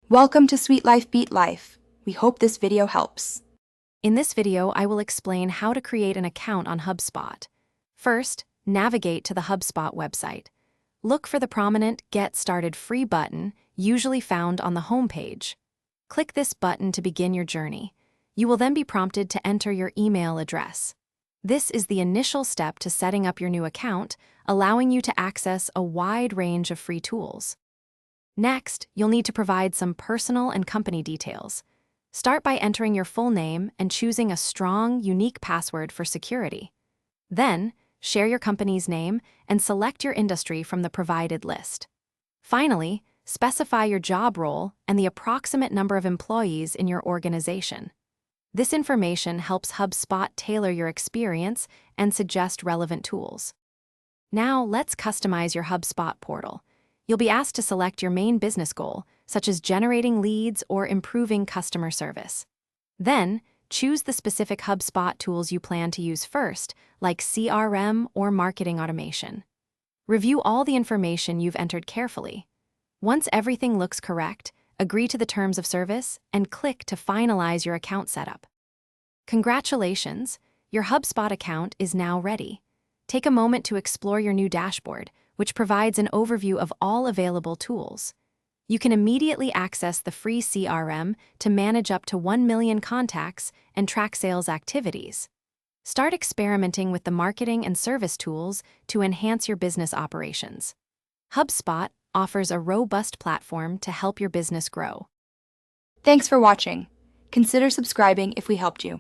Welcome to Sweet Life Beat Life. We hope this video helps. In this video, I will explain how to create an account on HubSpot. First, navigate to the HubSpot website. Look for the prominent Get Started Free button, usually found on the home page. Click this button to begin your journey. You will then be prompted to enter your email address. This is the initial step to setting up your new account, allowing you to access a wide range of free tools. Next, you'll need to provide some personal and company details. Start by entering your full name and choosing a strong, unique password for security. Then, share your company's name and select your industry from the provided list. Finally, specify your job role and the approximate number of employees in your organization. This information helps HubSpot tailor your experience and suggest relevant tools. Now, let's customize your HubSpot portal. You'll be asked to select your main business goal, such as generating leads or improving customer service. Then, choose the specific HubSpot tools you plan to use first, like CRM or marketing automation. Review all the information you've entered carefully. Once everything looks correct, agree to the terms of service and click to finalize your account setup. Congratulations! Your HubSpot account is now ready. Take a moment to explore your new dashboard, which provides an overview of all available tools. You can immediately access the free CRM to manage up to 1 million contacts and track sales activities. Start experimenting with the marketing and service tools to enhance your business operations. HubSpot offers a robust platform to help your business grow. Thanks for watching. Consider subscribing if we helped you.